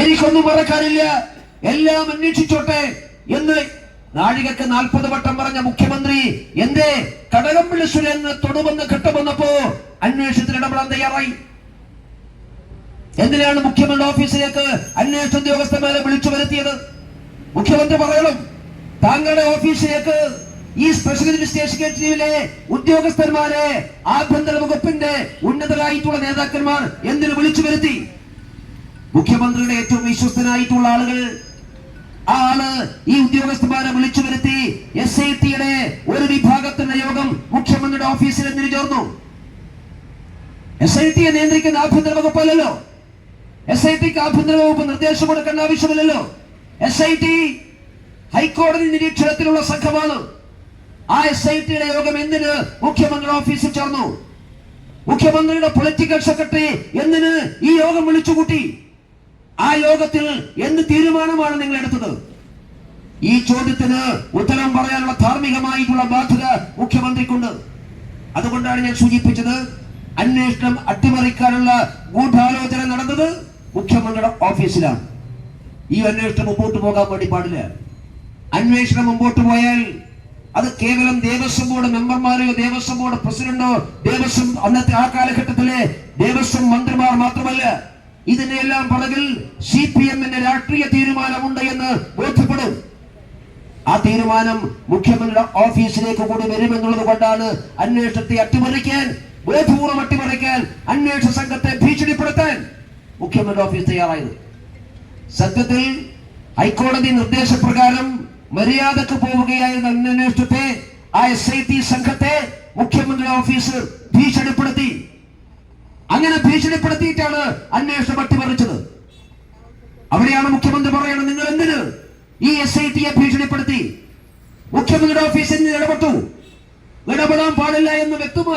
എനിക്കൊന്നും മറക്കാനില്ല, എല്ലാം അന്വേഷിച്ചോട്ടെ എന്ന് നാഴികക്ക് 40 വട്ടം പറഞ്ഞ മുഖ്യമന്ത്രി എന്തേ കടകംപള്ളി സുരേന്ദ്രനെ തൊടുമെന്ന് ഘട്ടമെന്നപ്പോ അന്വേഷണത്തിന് ഇടപെടാൻ തയ്യാറായി? എന്തിനാണ് മുഖ്യമന്ത്രി ഓഫീസിലേക്ക് അന്വേഷണ ഉദ്യോഗസ്ഥന്മാരെ വിളിച്ചു വരുത്തിയത്? മുഖ്യമന്ത്രി പറയണം, താങ്കളുടെ ഓഫീസിലേക്ക് ഈ സ്പെഷ്യൽ ഇൻവെസ്റ്റിഗേഷനിലെ ഉദ്യോഗസ്ഥന്മാരെ ആഭ്യന്തര വകുപ്പിന്റെ ഉന്നതരായിട്ടുള്ള നേതാക്കന്മാർ എന്തിനു വിളിച്ചു വരുത്തി? മുഖ്യമന്ത്രിയുടെ ഏറ്റവും വിശ്വസ്തനായിട്ടുള്ള ആളുകൾ ആണ് ഈ ഉദ്യോഗസ്ഥന്മാരെ വിളിച്ചു വരുത്തി SITയുടെ ഒരു വിഭാഗത്തിന്റെ യോഗം മുഖ്യമന്ത്രിയുടെ ഓഫീസിൽ എന്തിനു ചേർന്നു? SITയെ നിയന്ത്രിക്കുന്ന ആഭ്യന്തര വകുപ്പല്ലല്ലോ. SITക്ക് ആഭ്യന്തര വകുപ്പ് നിർദ്ദേശം കൊടുക്കേണ്ട ആവശ്യമില്ലല്ലോ. SIT ഹൈക്കോടതി നിരീക്ഷണത്തിലുള്ള സംഘമാണ്. ആ SITയുടെ യോഗം എന്തിന് മുഖ്യമന്ത്രിയുടെ ഓഫീസിൽ ചേർന്നു? മുഖ്യമന്ത്രിയുടെ പൊളിറ്റിക്കൽ സെക്രട്ടറി എന്തിന് ഈ യോഗം വിളിച്ചുകൂട്ടി? ആ യോഗത്തിൽ എന്ത് തീരുമാനമാണ് നിങ്ങൾ എടുത്തത്? ഈ ചോദ്യത്തിന് ഉത്തരം പറയാനുള്ള ധാർമ്മികമായിട്ടുള്ള ബാധ്യത മുഖ്യമന്ത്രിക്കുണ്ട്. അതുകൊണ്ടാണ് ഞാൻ സൂചിപ്പിച്ചത്, അന്വേഷണം അട്ടിമറിക്കാനുള്ള ഗൂഢാലോചന നടന്നത് മുഖ്യമന്ത്രിയുടെ ഓഫീസിലാണ്. ഈ അന്വേഷണം മുമ്പോട്ട് പോകാൻ വേണ്ടി പാടില്ല. അന്വേഷണം മുമ്പോട്ട് പോയാൽ അത് കേവലം ദേവസ്വം ബോർഡ് മെമ്പർമാരെയോ ദേവസ്വം ബോർഡ് പ്രസിഡന്റോ ദേവസ്വം അന്നത്തെ ആ കാലഘട്ടത്തിലെ ദേവസ്വം മന്ത്രിമാർ മാത്രമല്ല, ഇതിനെല്ലാം പുറകിൽ CPMന്റെ രാഷ്ട്രീയ തീരുമാനമുണ്ട് എന്ന് ബോധ്യപ്പെടും. ആ തീരുമാനം മുഖ്യമന്ത്രിയുടെ ഓഫീസിലേക്ക് കൂടി വരുമെന്നുള്ളത് കൊണ്ടാണ് അന്വേഷണത്തെ അട്ടിമറിക്കാൻ, ബോധപൂർവ്വം അട്ടിമറിക്കാൻ, അന്വേഷണ സംഘത്തെ ഭീഷണിപ്പെടുത്താൻ മുഖ്യമന്ത്രി ഓഫീസ് തയ്യാറായത്. സത്യത്തിൽ ഹൈക്കോടതി നിർദ്ദേശപ്രകാരം മര്യാദക്ക് പോവുകയായിരുന്ന അന്വേഷണത്തെ, ആ SIT സംഘത്തെ മുഖ്യമന്ത്രി ഓഫീസ് ഭീഷണിപ്പെടുത്തി. അങ്ങനെ ഭീഷണിപ്പെടുത്തിയിട്ടാണ് അന്വേഷണം അട്ടിമറിച്ചത്. അവിടെയാണ് മുഖ്യമന്ത്രി പറയുന്നത്, നിങ്ങൾ എന്തിന് ഈ SITയെ ഭീഷണിപ്പെടുത്തി? മുഖ്യമന്ത്രിയുടെ ഓഫീസിൽ ഇടപെട്ടു. ഇടപെടാൻ പാടില്ല എന്ന് വ്യക്തമായി